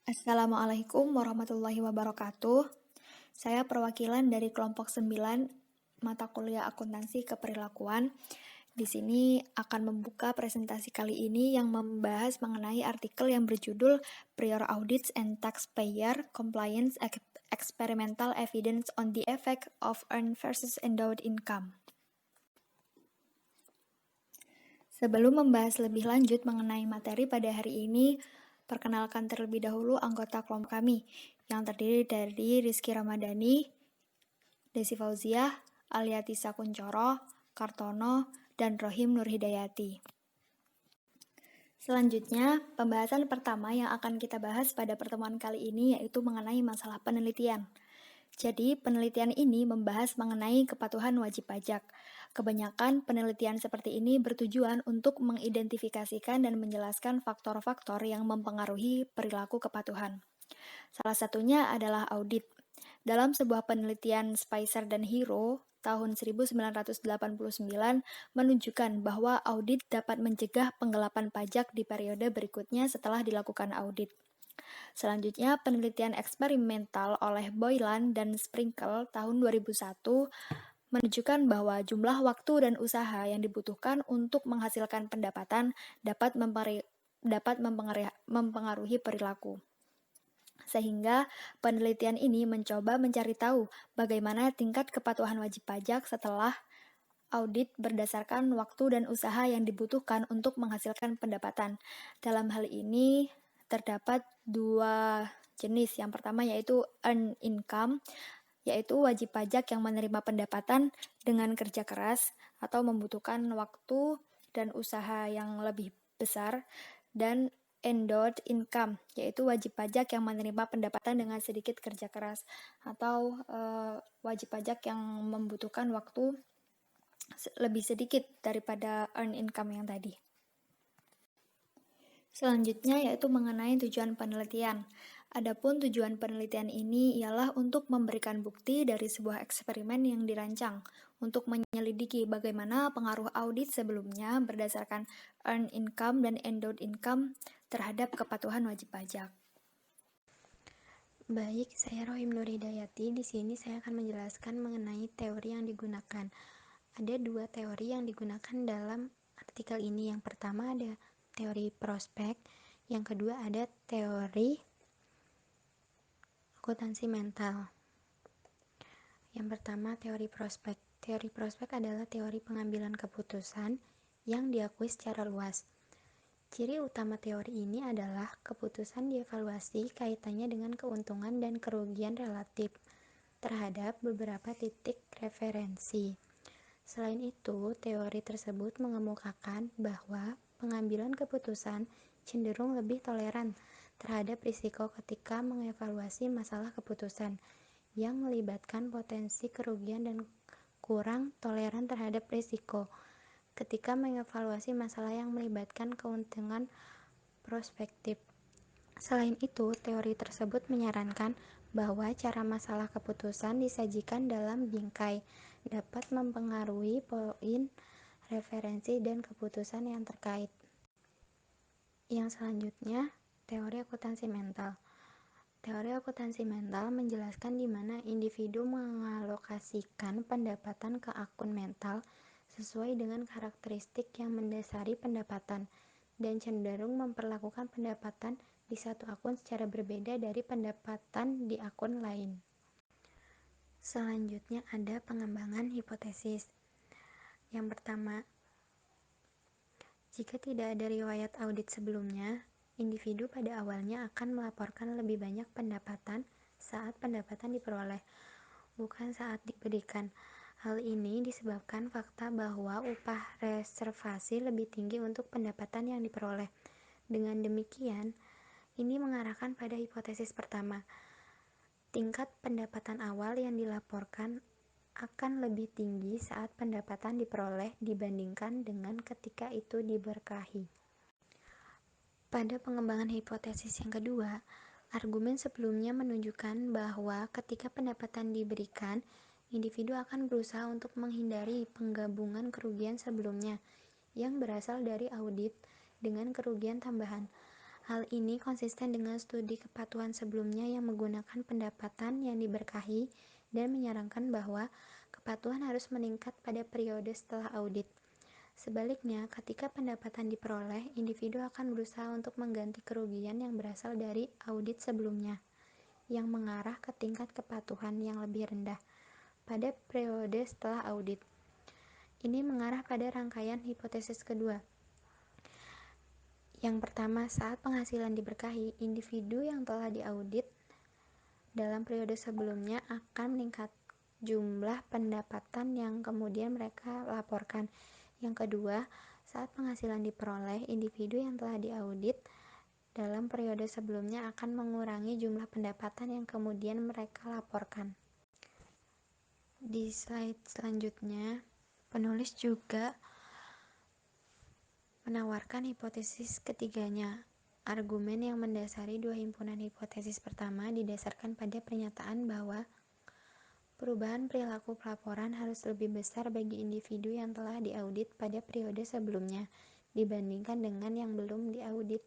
Assalamualaikum warahmatullahi wabarakatuh. Saya perwakilan dari kelompok 9 mata kuliah akuntansi keperilakuan. Di sini akan membuka presentasi kali ini yang membahas mengenai artikel yang berjudul Prior Audits and Taxpayer Compliance Experimental Evidence on the Effect of Earned versus Endowed Income. Sebelum membahas lebih lanjut mengenai materi pada hari ini, perkenalkan terlebih dahulu anggota kelompok kami, yang terdiri dari Rizky Ramadhani, Desi Fauziah, Aliati Sakuncoro, Kartono, dan Rohim Nurhidayati. Selanjutnya, pembahasan pertama yang akan kita bahas pada pertemuan kali ini yaitu mengenai masalah penelitian. Jadi, penelitian ini membahas mengenai kepatuhan wajib pajak. Kebanyakan penelitian seperti ini bertujuan untuk mengidentifikasikan dan menjelaskan faktor-faktor yang mempengaruhi perilaku kepatuhan. Salah satunya adalah audit. Dalam sebuah penelitian Spicer dan Hero tahun 1989 menunjukkan bahwa audit dapat mencegah penggelapan pajak di periode berikutnya setelah dilakukan audit. Selanjutnya, penelitian eksperimental oleh Boylan dan Sprinkle tahun 2001 menunjukkan bahwa jumlah waktu dan usaha yang dibutuhkan untuk menghasilkan pendapatan dapat mempengaruhi perilaku. Sehingga penelitian ini mencoba mencari tahu bagaimana tingkat kepatuhan wajib pajak setelah audit berdasarkan waktu dan usaha yang dibutuhkan untuk menghasilkan pendapatan. Dalam hal ini terdapat dua jenis. Yang pertama yaitu earned income, yaitu wajib pajak yang menerima pendapatan dengan kerja keras atau membutuhkan waktu dan usaha yang lebih besar, dan endowed income, yaitu wajib pajak yang menerima pendapatan dengan sedikit kerja keras atau wajib pajak yang membutuhkan waktu lebih sedikit daripada earned income yang tadi. Selanjutnya yaitu mengenai tujuan penelitian. Adapun tujuan penelitian ini ialah untuk memberikan bukti dari sebuah eksperimen yang dirancang untuk menyelidiki bagaimana pengaruh audit sebelumnya berdasarkan earned income dan endowed income terhadap kepatuhan wajib pajak. Baik, saya Rohim Nurhidayati. Di sini saya akan menjelaskan mengenai teori yang digunakan. Ada dua teori yang digunakan dalam artikel ini. Yang pertama ada teori prospek, yang kedua ada teori akuntansi mental. Yang pertama, teori prospek. Teori prospek adalah teori pengambilan keputusan yang diakui secara luas. Ciri utama teori ini adalah keputusan dievaluasi kaitannya dengan keuntungan dan kerugian relatif terhadap beberapa titik referensi. Selain itu, teori tersebut mengemukakan bahwa pengambilan keputusan cenderung lebih toleran terhadap risiko ketika mengevaluasi masalah keputusan yang melibatkan potensi kerugian dan kurang toleran terhadap risiko ketika mengevaluasi masalah yang melibatkan keuntungan prospektif. Selain itu, teori tersebut menyarankan bahwa cara masalah keputusan disajikan dalam bingkai dapat mempengaruhi poin referensi dan keputusan yang terkait. Yang selanjutnya, teori akuntansi mental. Teori akuntansi mental menjelaskan di mana individu mengalokasikan pendapatan ke akun mental sesuai dengan karakteristik yang mendasari pendapatan dan cenderung memperlakukan pendapatan di satu akun secara berbeda dari pendapatan di akun lain. Selanjutnya ada pengembangan hipotesis. Yang pertama, jika tidak ada riwayat audit sebelumnya, individu pada awalnya akan melaporkan lebih banyak pendapatan saat pendapatan diperoleh, bukan saat diberikan. Hal ini disebabkan fakta bahwa upah reservasi lebih tinggi untuk pendapatan yang diperoleh. Dengan demikian, ini mengarahkan pada hipotesis pertama. Tingkat pendapatan awal yang dilaporkan akan lebih tinggi saat pendapatan diperoleh dibandingkan dengan ketika itu diberkahi. Pada pengembangan hipotesis yang kedua, argumen sebelumnya menunjukkan bahwa ketika pendapatan diberikan, individu akan berusaha untuk menghindari penggabungan kerugian sebelumnya yang berasal dari audit dengan kerugian tambahan. Hal ini konsisten dengan studi kepatuhan sebelumnya yang menggunakan pendapatan yang diberkahi dan menyarankan bahwa kepatuhan harus meningkat pada periode setelah audit. Sebaliknya, ketika pendapatan diperoleh, individu akan berusaha untuk mengganti kerugian yang berasal dari audit sebelumnya, yang mengarah ke tingkat kepatuhan yang lebih rendah pada periode setelah audit. Ini mengarah pada rangkaian hipotesis kedua. Yang pertama, saat penghasilan diberkahi, individu yang telah diaudit dalam periode sebelumnya akan meningkat jumlah pendapatan yang kemudian mereka laporkan. Yang kedua, saat penghasilan diperoleh, individu yang telah diaudit dalam periode sebelumnya akan mengurangi jumlah pendapatan yang kemudian mereka laporkan. Di slide selanjutnya, penulis juga menawarkan hipotesis ketiganya. Argumen yang mendasari dua himpunan hipotesis pertama didasarkan pada pernyataan bahwa perubahan perilaku pelaporan harus lebih besar bagi individu yang telah diaudit pada periode sebelumnya dibandingkan dengan yang belum diaudit.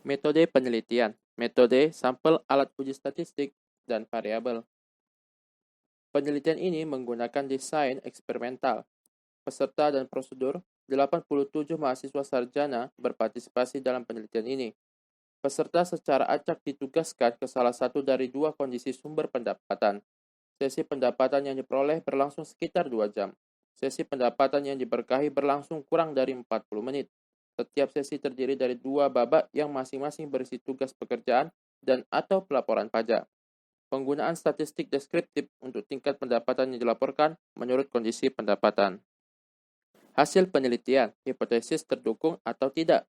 Metode penelitian, metode sampel alat uji statistik, dan variabel. Penelitian ini menggunakan desain eksperimental. Peserta dan prosedur, 87 mahasiswa sarjana berpartisipasi dalam penelitian ini. Peserta secara acak ditugaskan ke salah satu dari dua kondisi sumber pendapatan. Sesi pendapatan yang diperoleh berlangsung sekitar 2 jam. Sesi pendapatan yang diberkahi berlangsung kurang dari 40 menit. Setiap sesi terdiri dari 2 babak yang masing-masing berisi tugas pekerjaan dan atau pelaporan pajak. Penggunaan statistik deskriptif untuk tingkat pendapatan yang dilaporkan menurut kondisi pendapatan. Hasil penelitian, hipotesis terdukung atau tidak.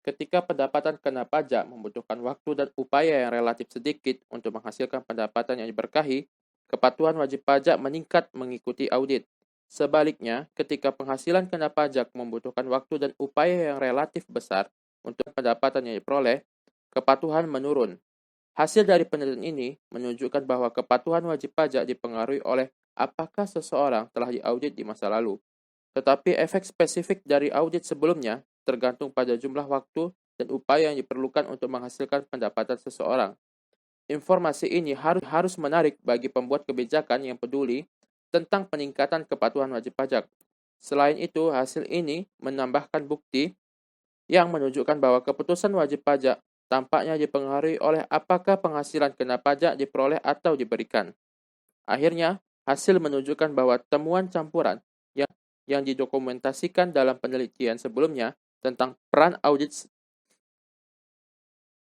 Ketika pendapatan kena pajak membutuhkan waktu dan upaya yang relatif sedikit untuk menghasilkan pendapatan yang diberkahi, kepatuhan wajib pajak meningkat mengikuti audit. Sebaliknya, ketika penghasilan kena pajak membutuhkan waktu dan upaya yang relatif besar untuk pendapatan yang diperoleh, kepatuhan menurun. Hasil dari penelitian ini menunjukkan bahwa kepatuhan wajib pajak dipengaruhi oleh apakah seseorang telah diaudit di masa lalu. Tetapi efek spesifik dari audit sebelumnya tergantung pada jumlah waktu dan upaya yang diperlukan untuk menghasilkan pendapatan seseorang. Informasi ini harus menarik bagi pembuat kebijakan yang peduli tentang peningkatan kepatuhan wajib pajak. Selain itu, hasil ini menambahkan bukti yang menunjukkan bahwa keputusan wajib pajak tampaknya dipengaruhi oleh apakah penghasilan kena pajak diperoleh atau diberikan. Akhirnya, hasil menunjukkan bahwa temuan campuran yang didokumentasikan dalam penelitian sebelumnya tentang peran audit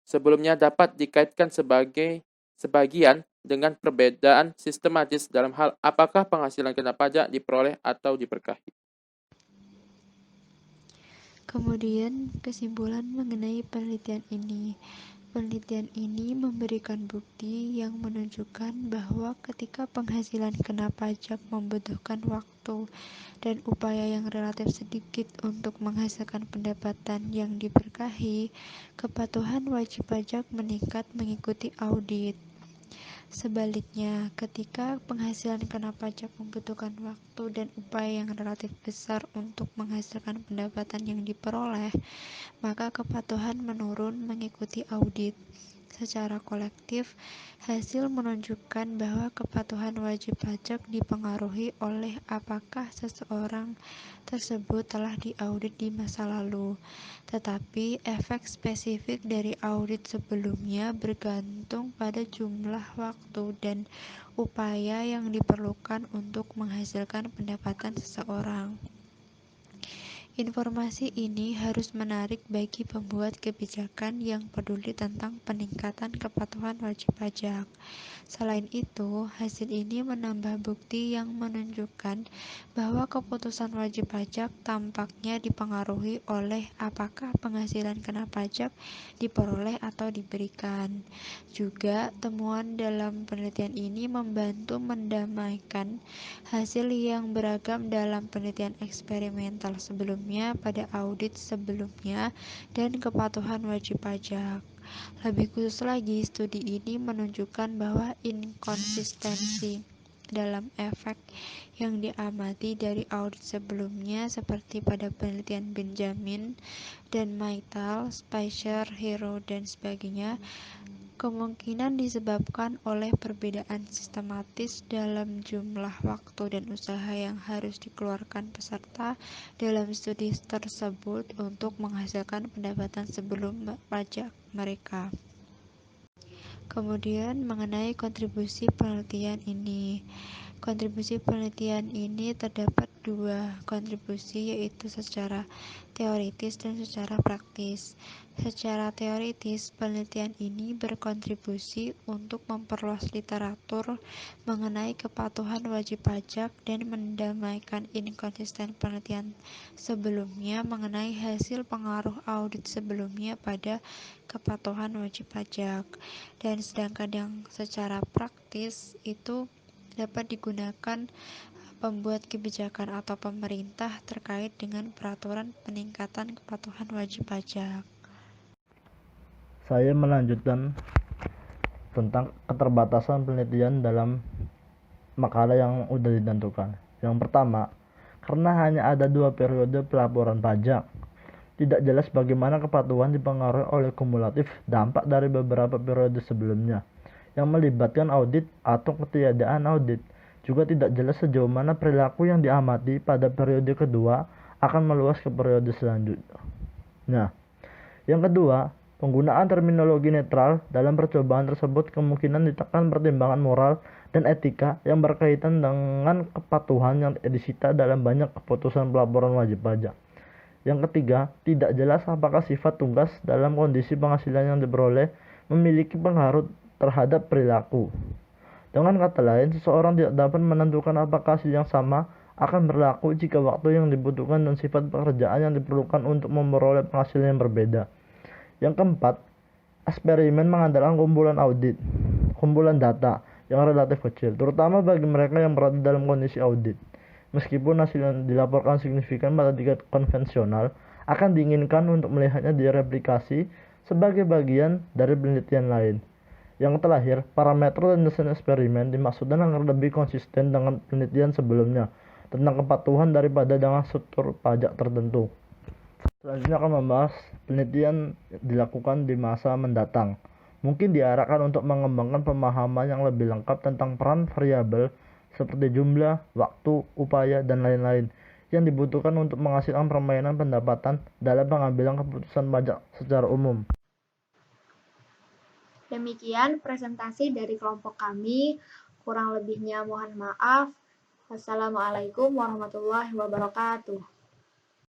sebelumnya dapat dikaitkan sebagian dengan perbedaan sistematis dalam hal apakah penghasilan kena pajak diperoleh atau diberkahi. Kemudian, kesimpulan mengenai penelitian ini. Penelitian ini memberikan bukti yang menunjukkan bahwa ketika penghasilan kena pajak membutuhkan waktu dan upaya yang relatif sedikit untuk menghasilkan pendapatan yang diberkahi, kepatuhan wajib pajak meningkat mengikuti audit. Sebaliknya, ketika penghasilan kena pajak membutuhkan waktu dan upaya yang relatif besar untuk menghasilkan pendapatan yang diperoleh, maka kepatuhan menurun mengikuti audit. Secara kolektif, hasil menunjukkan bahwa kepatuhan wajib pajak dipengaruhi oleh apakah seseorang tersebut telah diaudit di masa lalu. Tetapi, efek spesifik dari audit sebelumnya bergantung pada jumlah waktu dan upaya yang diperlukan untuk menghasilkan pendapatan seseorang. Informasi ini harus menarik bagi pembuat kebijakan yang peduli tentang peningkatan kepatuhan wajib pajak. Selain itu, hasil ini menambah bukti yang menunjukkan bahwa keputusan wajib pajak tampaknya dipengaruhi oleh apakah penghasilan kena pajak diperoleh atau diberikan. Juga, temuan dalam penelitian ini membantu mendamaikan hasil yang beragam dalam penelitian eksperimental sebelumnya pada audit sebelumnya dan kepatuhan wajib pajak. Lebih khusus lagi, studi ini menunjukkan bahwa inkonsistensi dalam efek yang diamati dari audit sebelumnya seperti pada penelitian Benjamin dan Maytal, Spicer, Hero, dan sebagainya, kemungkinan disebabkan oleh perbedaan sistematis dalam jumlah waktu dan usaha yang harus dikeluarkan peserta dalam studi tersebut untuk menghasilkan pendapatan sebelum pajak mereka. Kemudian mengenai kontribusi penelitian ini. Kontribusi penelitian ini terdapat dua kontribusi, yaitu secara teoritis dan secara praktis. Secara teoritis, penelitian ini berkontribusi untuk memperluas literatur mengenai kepatuhan wajib pajak dan mendamaikan inkonsisten penelitian sebelumnya mengenai hasil pengaruh audit sebelumnya pada kepatuhan wajib pajak. Dan sedangkan yang secara praktis itu dapat digunakan pembuat kebijakan atau pemerintah terkait dengan peraturan peningkatan kepatuhan wajib pajak. Saya melanjutkan tentang keterbatasan penelitian dalam makalah yang sudah ditentukan. Yang pertama, karena hanya ada 2 periode pelaporan pajak, tidak jelas bagaimana kepatuhan dipengaruhi oleh kumulatif dampak dari beberapa periode sebelumnya yang melibatkan audit atau ketiadaan audit. Juga tidak jelas sejauh mana perilaku yang diamati pada periode kedua akan meluas ke periode selanjutnya. Yang kedua, penggunaan terminologi netral dalam percobaan tersebut kemungkinan ditekan pertimbangan moral dan etika yang berkaitan dengan kepatuhan yang disita dalam banyak keputusan pelaporan wajib pajak. Yang ketiga, tidak jelas apakah sifat tugas dalam kondisi penghasilan yang diperoleh memiliki pengaruh terhadap perilaku. Dengan kata lain, seseorang tidak dapat menentukan apakah hasil yang sama akan berlaku jika waktu yang dibutuhkan dan sifat pekerjaan yang diperlukan untuk memperoleh penghasilan yang berbeda. Yang keempat, eksperimen mengandalkan kumpulan data yang relatif kecil, terutama bagi mereka yang berada dalam kondisi audit. Meskipun hasil yang dilaporkan signifikan pada tingkat konvensional, akan diinginkan untuk melihatnya direplikasi sebagai bagian dari penelitian lain. Yang terakhir, parameter dan desain eksperimen dimaksudkan agar lebih konsisten dengan penelitian sebelumnya tentang kepatuhan daripada dengan struktur pajak tertentu. Selanjutnya akan membahas penelitian dilakukan di masa mendatang. Mungkin diarahkan untuk mengembangkan pemahaman yang lebih lengkap tentang peran variabel seperti jumlah, waktu, upaya, dan lain-lain yang dibutuhkan untuk menghasilkan permainan pendapatan dalam pengambilan keputusan pajak secara umum. Demikian presentasi dari kelompok kami. Kurang lebihnya mohon maaf. Wassalamualaikum warahmatullahi wabarakatuh.